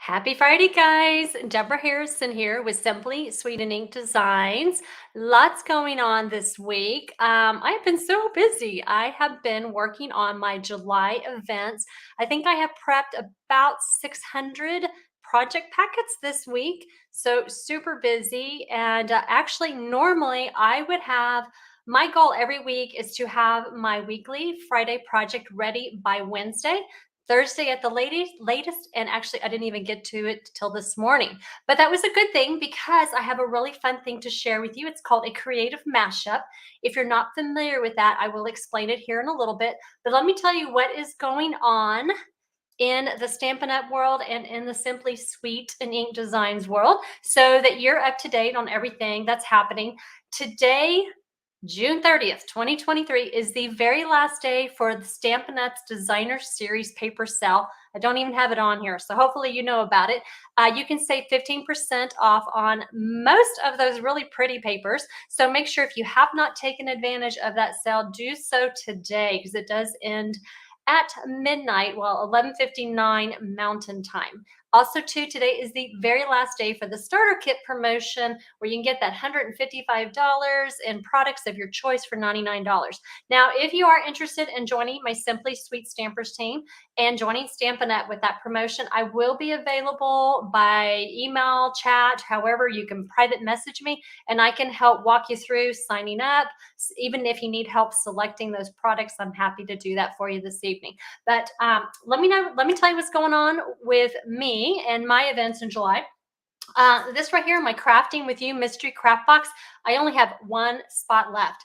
Happy Friday, guys. Deborah Harrison here with Simply Sweet and Ink Designs. Lots going on this week. I've been so busy. I have been working on my July events. I think I have prepped about 600 project packets this week. So super busy. And actually, normally I would have my goal every week is to have my weekly Friday project ready by Wednesday. Thursday at the latest, and actually I didn't even get to it till this morning. But that was a good thing because I have a really fun thing to share with you. It's called a creative mashup. If you're not familiar with that, I will explain it here in a little bit. But let me tell you what is going on in the Stampin' Up world and in the Simply Sweet and Ink Designs world so that you're up to date on everything that's happening. Today, June 30th, 2023 is the very last day for the Stampin' Up's Designer Series paper sale. I don't even have it on here, so hopefully you know about it. You can save 15% off on most of those really pretty papers. So make sure if you have not taken advantage of that sale, do so today because it does end at midnight, well, 11:59 Mountain Time. Also, too, today is the very last day for the starter kit promotion where you can get that $155 in products of your choice for $99. Now, if you are interested in joining my Simply Sweet Stampers team and joining Stampin' Up with that promotion, I will be available by email, chat, however, you can private message me and I can help walk you through signing up. Even if you need help selecting those products, I'm happy to do that for you this evening. But let me tell you what's going on with me and my events in July. This right here, my Crafting with You mystery craft box, I only have one spot left.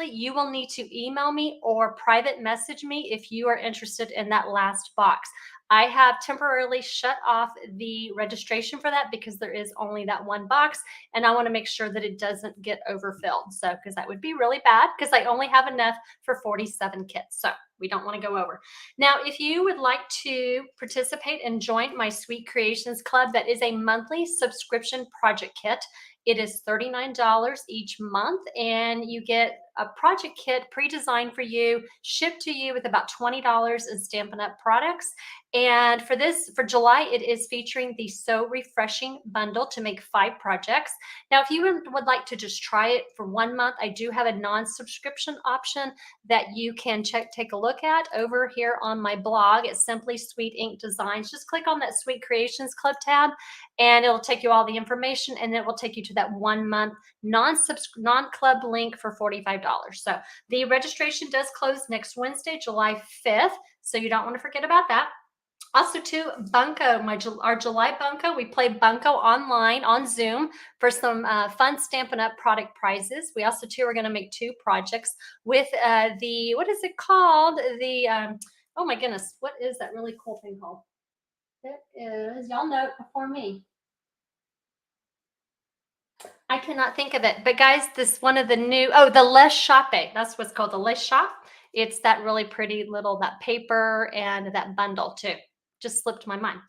You will need to email me or private message me if you are interested in that last box. I have temporarily shut off the registration for that because there is only that one box and I want to make sure that it doesn't get overfilled. So, because that would be really bad because I only have enough for 47 kits. So we don't want to go over. Now, if you would like to participate and join my Sweet Creations Club, that is a monthly subscription project kit. It is $39 each month, and you get a project kit pre-designed for you, shipped to you with about $20 in Stampin' Up products. And for July, it is featuring the So Refreshing bundle to make 5 projects. Now, if you would like to just try it for 1 month, I do have a non-subscription option that you can take a look at over here on my blog at Simply Sweet Ink Designs. Just click on that Sweet Creations Club tab and it'll take you all the information and it will take you to that 1 month non-club link for $45. So the registration does close next Wednesday, July 5th. So you don't want to forget about that. Also, too, Bunco, our July Bunco, we play Bunco online on Zoom for some fun Stampin' Up product prizes. We also, too, are going to make 2 projects with what is it called? Oh my goodness, what is that really cool thing called? It is, y'all know it before me. I cannot think of it. But guys, this one of the the Les Chape. That's what's called the Les Chape. It's that really pretty little, that paper and that bundle too. Just slipped my mind.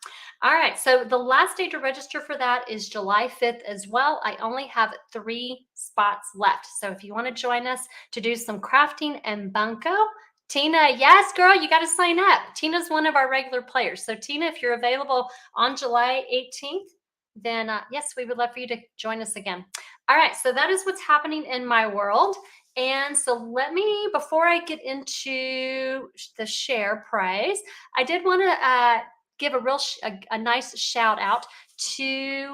All right, so the last day to register for that is July 5th as well. I only have 3 spots left. So if you want to join us to do some crafting and bunco, Tina, yes, girl, you got to sign up. Tina's one of our regular players. So Tina, if you're available on July 18th, then yes, we would love for you to join us again. All right, so that is what's happening in my world. And so let me, before I get into the share prize, I did want to give a nice shout out to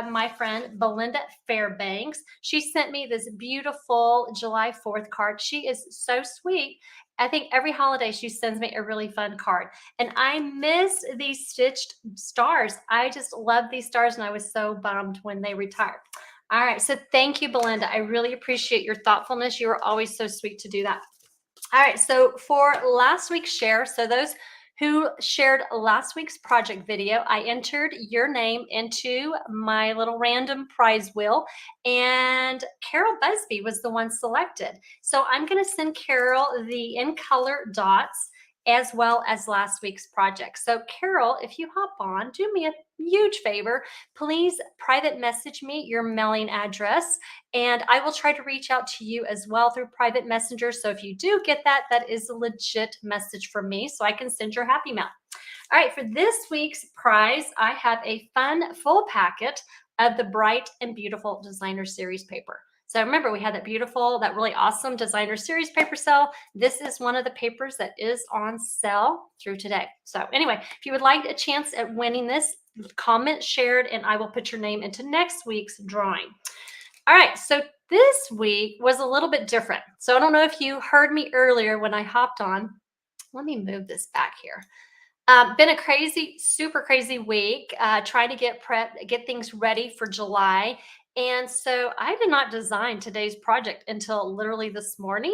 my friend Belinda Fairbanks. She sent me this beautiful July 4th card. She is so sweet. I think every holiday she sends me a really fun card. And I miss these stitched stars. I just love these stars and I was so bummed when they retired. All right, so thank you, Belinda. I really appreciate your thoughtfulness. You are always so sweet to do that. All right, so for last week's share, so those who shared last week's project video, I entered your name into my little random prize wheel, and Carol Busby was the one selected. So I'm going to send Carol the in color dots as well as last week's project. So Carol, if you hop on, do me a huge favor. Please private message me your mailing address and I will try to reach out to you as well through private messenger. So if you do get that, that is a legit message from me so I can send your happy mail. All right, for this week's prize, I have a fun full packet of the Bright and Beautiful Designer Series paper. So remember, we had that beautiful, that really awesome designer series paper sale. This is one of the papers that is on sale through today. So anyway, if you would like a chance at winning this, comment, shared, and I will put your name into next week's drawing. All right, so this week was a little bit different. So I don't know if you heard me earlier when I hopped on. Let me move this back here. Been a crazy, super crazy week, trying to get things ready for July. And so I did not design today's project until literally this morning,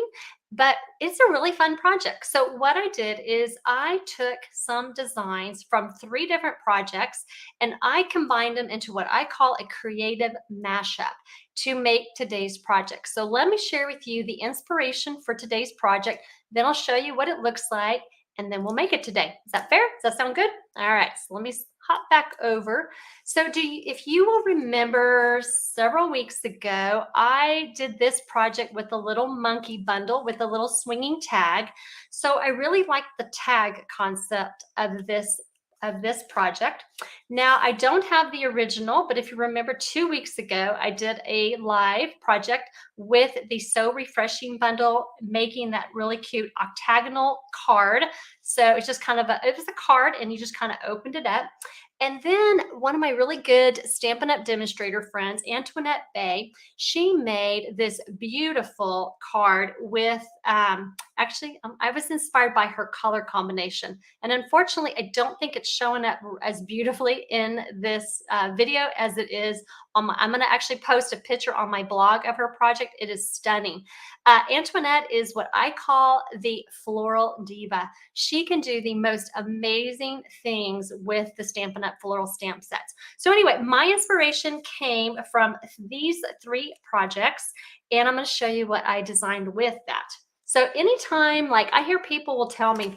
but it's a really fun project. So what I did is I took some designs from 3 different projects and I combined them into what I call a creative mashup to make today's project. So let me share with you the inspiration for today's project. Then I'll show you what it looks like and then we'll make it today. Is that fair? Does that sound good? All right, so let me hop back over. So if you will remember several weeks ago, I did this project with a little monkey bundle with a little swinging tag. So I really like the tag concept of this project. Now, I don't have the original, but if you remember 2 weeks ago, I did a live project with the So Refreshing bundle, making that really cute octagonal card. So it's just kind of it was a card and you just kind of opened it up. And then one of my really good Stampin' Up! Demonstrator friends, Antoinette Bay, she made this beautiful card with, I was inspired by her color combination. And unfortunately, I don't think it's showing up as beautifully in this video as it is on I'm going to actually post a picture on my blog of her project. It is stunning. Antoinette is what I call the floral diva. She can do the most amazing things with the Stampin' Up! Floral stamp sets. So anyway, my inspiration came from these 3 projects, and I'm going to show you what I designed with that. So anytime, like I hear people will tell me,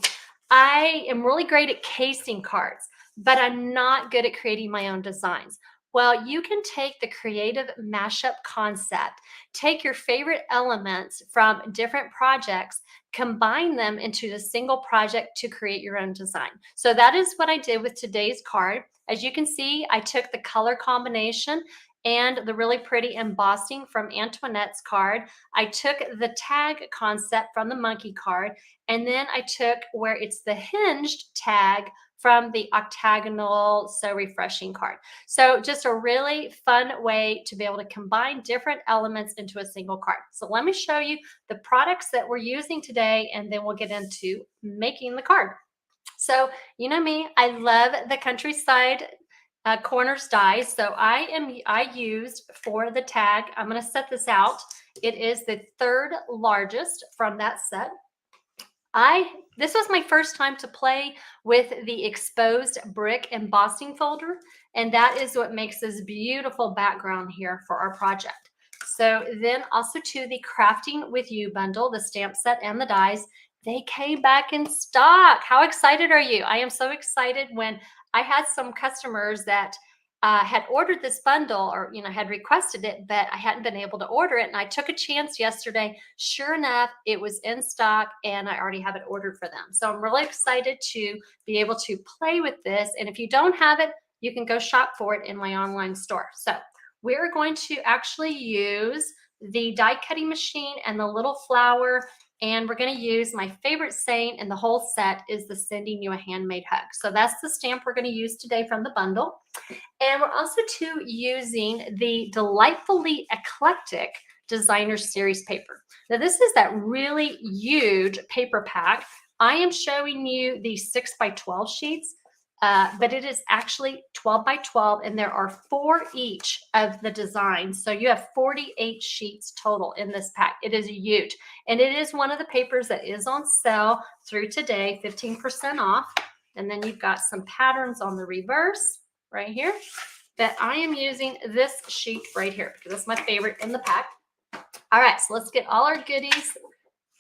I am really great at casing cards, but I'm not good at creating my own designs. Well, you can take the creative mashup concept, take your favorite elements from different projects, combine them into a single project to create your own design. So that is what I did with today's card. As you can see, I took the color combination and the really pretty embossing from Antoinette's card. I took the tag concept from the monkey card, and then I took where it's the hinged tag from the octagonal So Refreshing card. So just a really fun way to be able to combine different elements into a single card. So let me show you the products that we're using today, and then we'll get into making the card. So you know me, I love the countryside corners dies. So I used for the tag, I'm going to set this out. It is the 3rd largest from that set. This was my first time to play with the exposed brick embossing folder, and that is what makes this beautiful background here for our project. So then also to the Crafting With You bundle, the stamp set and the dies, they came back in stock. How excited are you? I am so excited. When I had some customers that had ordered this bundle, or had requested it, but I hadn't been able to order it, and I took a chance yesterday. Sure enough, it was in stock and I already have it ordered for them. So I'm really excited to be able to play with this, and if you don't have it, you can go shop for it in my online store. So we're going to actually use the die cutting machine and the little flower, and we're going to use my favorite saying in the whole set is the sending you a handmade hug. So that's the stamp we're going to use today from the bundle. And we're also too using the delightfully eclectic designer series paper. Now this is that really huge paper pack. I am showing you the 6x12 sheets, but it is actually 12x12, and there are 4 each of the designs. So you have 48 sheets total in this pack. It is huge, and it is one of the papers that is on sale through today, 15% off. And then you've got some patterns on the reverse right here, that I am using this sheet right here because that's my favorite in the pack. All right, so let's get all our goodies.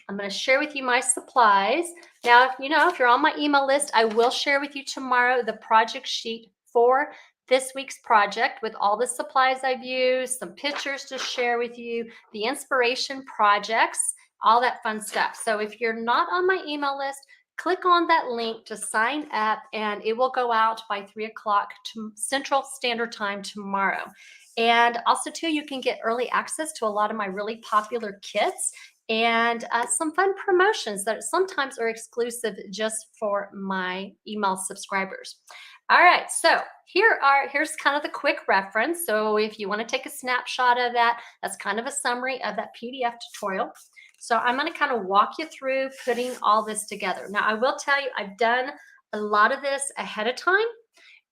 I'm going to share with you my supplies. Now, if you're on my email list, I will share with you tomorrow the project sheet for this week's project with all the supplies I've used, some pictures to share with you, the inspiration projects, all that fun stuff. So if you're not on my email list, click on that link to sign up, and it will go out by 3 o'clock to Central Standard Time tomorrow. And also, too, you can get early access to a lot of my really popular kits and some fun promotions that sometimes are exclusive just for my email subscribers. All right, so here's kind of the quick reference. So if you want to take a snapshot of that, that's kind of a summary of that PDF tutorial. So I'm going to kind of walk you through putting all this together. Now, I will tell you, I've done a lot of this ahead of time.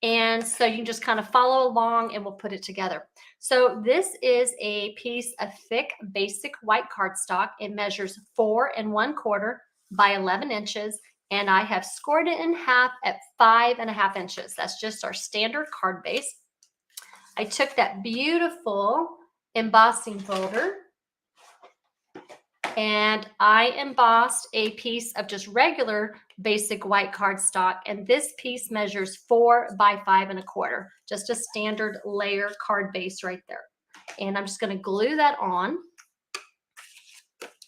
And so you can just kind of follow along and we'll put it together. So this is a piece of thick, basic white cardstock. It measures 4 1/4 by 11 inches. And I have scored it in half at 5 1/2 inches. That's just our standard card base. I took that beautiful embossing folder and I embossed a piece of just regular basic white cardstock, and this piece measures 4 by 5 1/4, just a standard layer card base right there. And I'm just going to glue that on,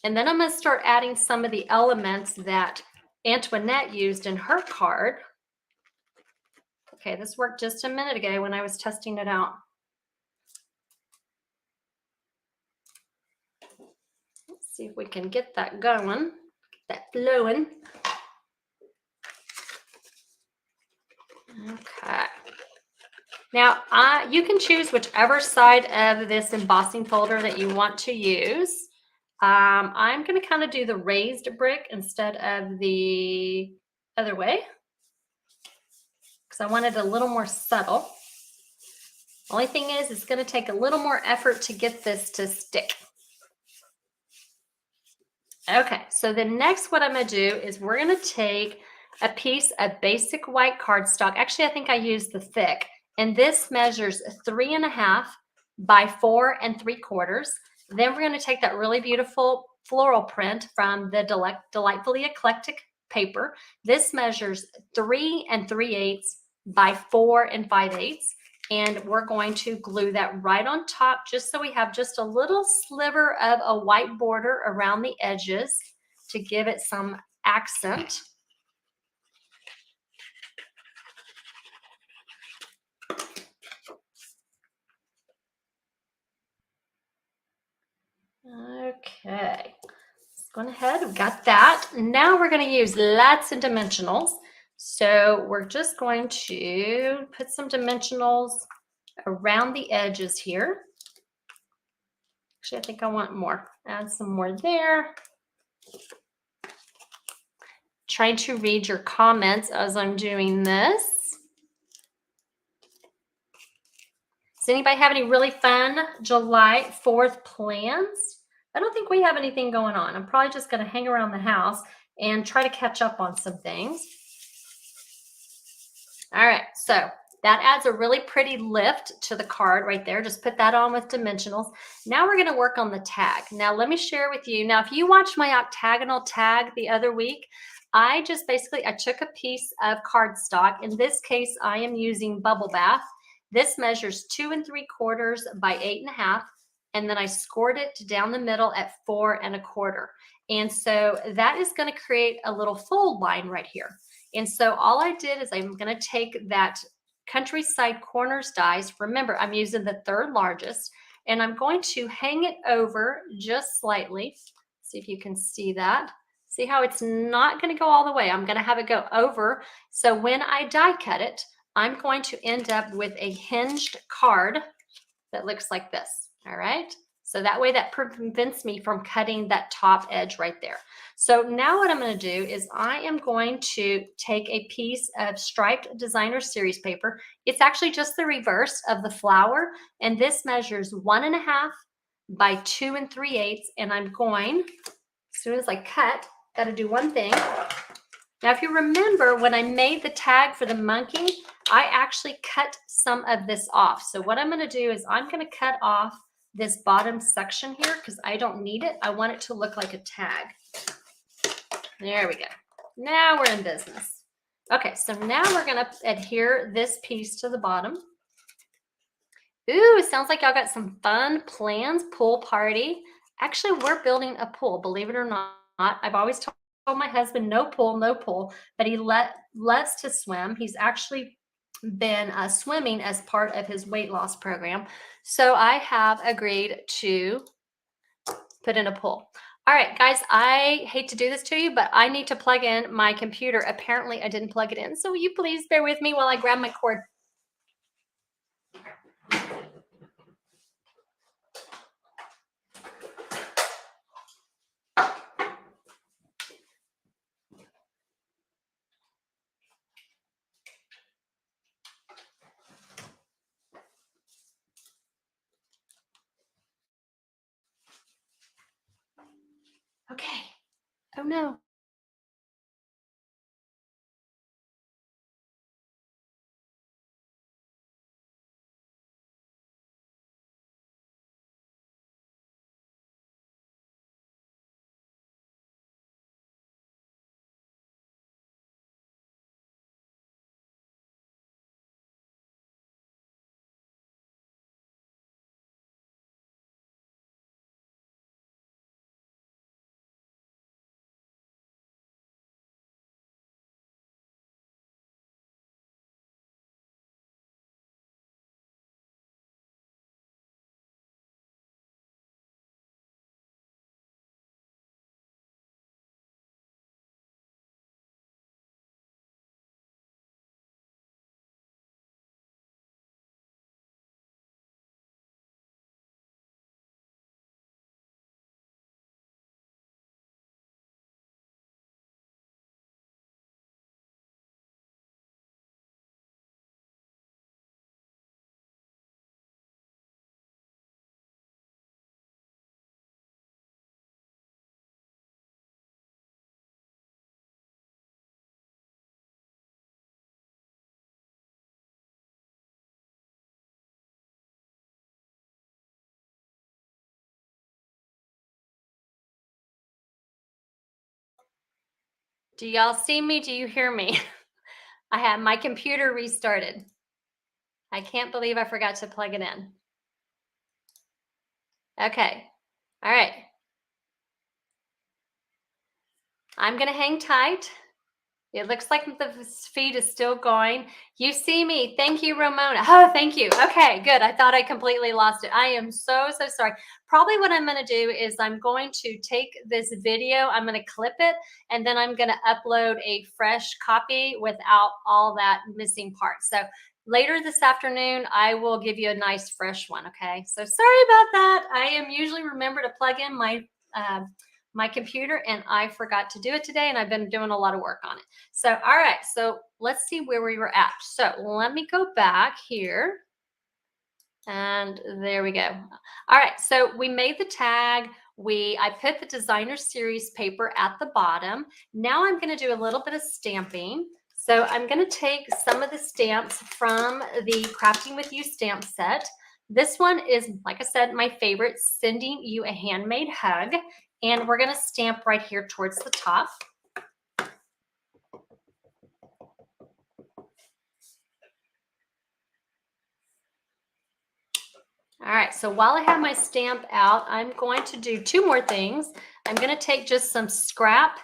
and then I'm going to start adding some of the elements that Antoinette used in her card. Okay, this worked just a minute ago when I was testing it out. Let's see if we can get that going, get that flowing. Okay. Now, you can choose whichever side of this embossing folder that you want to use. I'm going to kind of do the raised brick instead of the other way because I want it a little more subtle. Only thing is, it's going to take a little more effort to get this to stick. Okay, so the next what I'm going to do is we're going to take a piece of basic white cardstock. Actually, I think I used the thick. And this measures 3 1/2 by 4 3/4. Then we're going to take that really beautiful floral print from the Delightfully Eclectic paper. This measures 3 3/8 by 4 5/8. And we're going to glue that right on top just so we have just a little sliver of a white border around the edges to give it some accent. Okay, let's go ahead. We've got that. Now we're going to use lots of dimensionals. So we're just going to put some dimensionals around the edges here. Actually, I think I want more. Add some more there. Trying to read your comments as I'm doing this. Does anybody have any really fun July 4th plans? I don't think we have anything going on. I'm probably just going to hang around the house and try to catch up on some things. All right, so that adds a really pretty lift to the card right there. Just put that on with dimensionals. Now we're going to work on the tag. Now let me share with you. Now, if you watched my octagonal tag the other week, I took a piece of cardstock. In this case, I am using Bubble Bath. This measures 2 3/4 by 8 1/2. And then I scored it down the middle at 4 1/4. And so that is going to create a little fold line right here. And so all I did is I'm going to take that Countryside Corners dies. Remember, I'm using the 3rd largest, and I'm going to hang it over just slightly. See if you can see that. See how it's not going to go all the way. I'm going to have it go over. So when I die cut it, I'm going to end up with a hinged card that looks like this. All right. So that way that prevents me from cutting that top edge right there. So now what I'm going to do is I am going to take a piece of striped designer series paper. It's actually just the reverse of the flower. And this measures 1 1/2 by 2 3/8. And I'm going, as soon as I cut, got to do one thing. Now, if you remember when I made the tag for the monkey, I actually cut some of this off. So what I'm going to do is I'm going to cut off this bottom section here because I don't need it. I want it to look like a tag. There we go. Now we're in business. Okay, so now we're going to adhere this piece to the bottom. Ooh, it sounds like y'all got some fun plans, pool party. Actually, we're building a pool, believe it or not. I've always told told my husband, no pool, no pool, but he loves to swim. He's actually been swimming as part of his weight loss program. So I have agreed to put in a pool. All right, guys, I hate to do this to you, but I need to plug in my computer. Apparently, I didn't plug it in. So will you please bear with me while I grab my cord? Okay. Oh, no. Do y'all see me? Do you hear me? I have my computer restarted. I can't believe I forgot to plug it in. Okay. All right. I'm going to hang tight. It looks like the feed is still going. You see me. Thank you, Ramona. Oh, thank you. Okay, good. I thought I completely lost it. I am so sorry. Probably what I'm going to do is I'm going to take this video, I'm going to clip it, and then I'm going to upload a fresh copy without all that missing part. So later this afternoon, I will give you a nice fresh one, okay? So sorry about that. I am usually remember to plug in my computer, and I forgot to do it today, and I've been doing a lot of work on it. So, all right, so let's see where we were at. So let me go back here, and there we go. All right, so we made the tag. I put the designer series paper at the bottom. Now I'm going to do a little bit of stamping. So I'm going to take some of the stamps from the Crafting With You stamp set. This one is, like I said, my favorite, Sending You a Handmade Hug. And we're going to stamp right here towards the top. All right, so while I have my stamp out, I'm going to do two more things. I'm going to take just some scrap,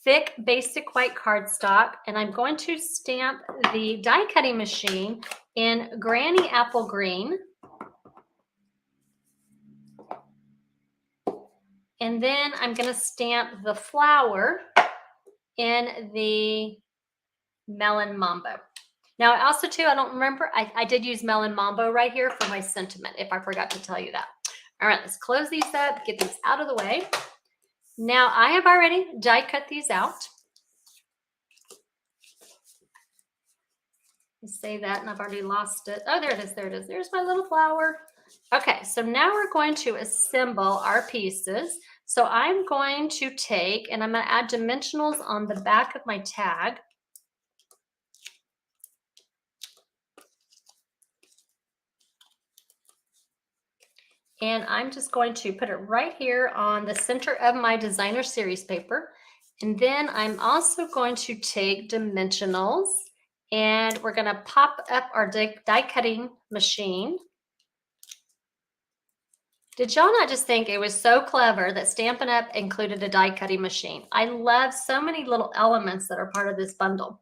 thick, basic white cardstock, and I'm going to stamp the die cutting machine in Granny Apple Green. And then I'm going to stamp the flower in the Melon Mambo. Now, I also, too, I don't remember, I did use Melon Mambo right here for my sentiment, if I forgot to tell you that. All right, let's close these up, get these out of the way. Now, I have already die cut these out. Let's say that, and I've already lost it. Oh, there it is, there it is. There's my little flower. Okay, so now we're going to assemble our pieces. So I'm going to take, and I'm going to add dimensionals on the back of my tag. And I'm just going to put it right here on the center of my designer series paper. And then I'm also going to take dimensionals, and we're going to pop up our die cutting machine. Did y'all not just think it was so clever that Stampin' Up! Included a die cutting machine? I love so many little elements that are part of this bundle.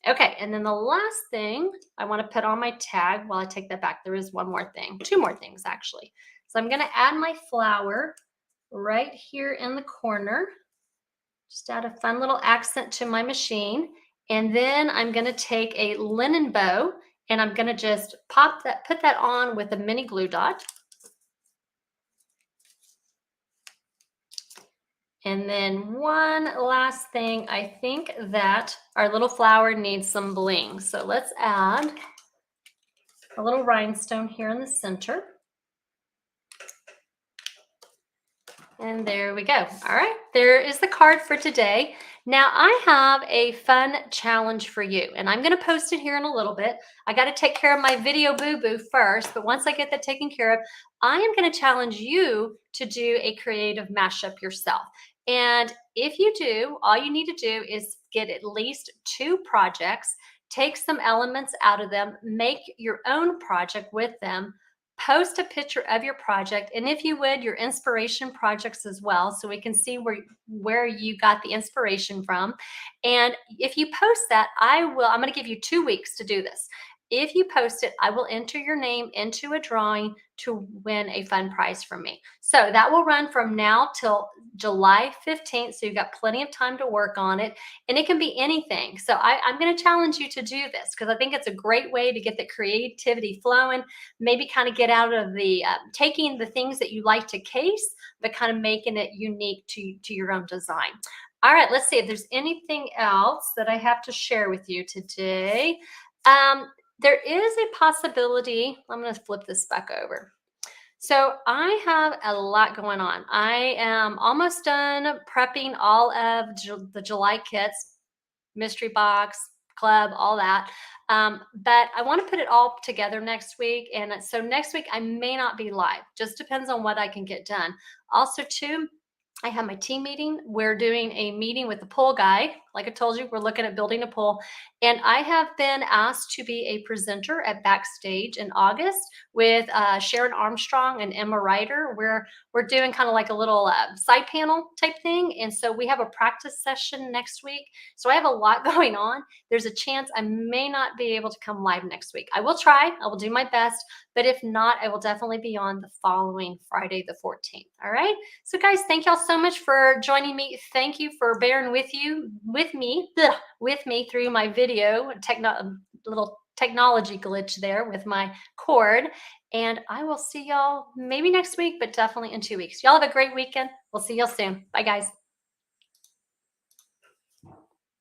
Okay, and then the last thing I want to put on my tag, while I take that back, there is one more thing, two more things actually. So I'm going to add my flower right here in the corner. Just add a fun little accent to my machine. And then I'm going to take a linen bow and I'm going to just put that on with a mini glue dot. And then one last thing, I think that our little flower needs some bling. So let's add a little rhinestone here in the center. And there we go. All right, there is the card for today. Now I have a fun challenge for you, and I'm going to post it here in a little bit. I got to take care of my video boo-boo first, but once I get that taken care of, I am going to challenge you to do a creative mashup yourself. And if you do, all you need to do is get at least 2 projects, take some elements out of them, make your own project with them, post a picture of your project, and if you would, your inspiration projects as well, so we can see where you got the inspiration from. And if you post that, I'm going to give you 2 weeks to do this. If you post it, I will enter your name into a drawing to win a fun prize from me. So that will run from now till July 15th. So you've got plenty of time to work on it. And it can be anything. So I'm going to challenge you to do this because I think it's a great way to get the creativity flowing, maybe kind of get out of the taking the things that you like to case, but kind of making it unique to your own design. All right, let's see if there's anything else that I have to share with you today. There is a possibility, I'm going to flip this back over. So I have a lot going on. I am almost done prepping all of the July kits, mystery box, club, all that. But I want to put it all together next week. And so next week I may not be live. Just depends on what I can get done. Also, too, I have my team meeting. We're doing a meeting with the pool guy. Like I told you, we're looking at building a pool. And I have been asked to be a presenter at Backstage in August with Sharon Armstrong and Emma Ryder. We're doing kind of like a little side panel type thing. And so we have a practice session next week. So I have a lot going on. There's a chance I may not be able to come live next week. I will try. I will do my best. But if not, I will definitely be on the following Friday, the 14th. All right. So guys, thank y'all so much for joining me. Thank you for bearing with me through my video little technology glitch there with my cord. And I will see y'all maybe next week, but definitely in 2 weeks. Y'all have a great weekend. We'll see y'all soon. Bye guys.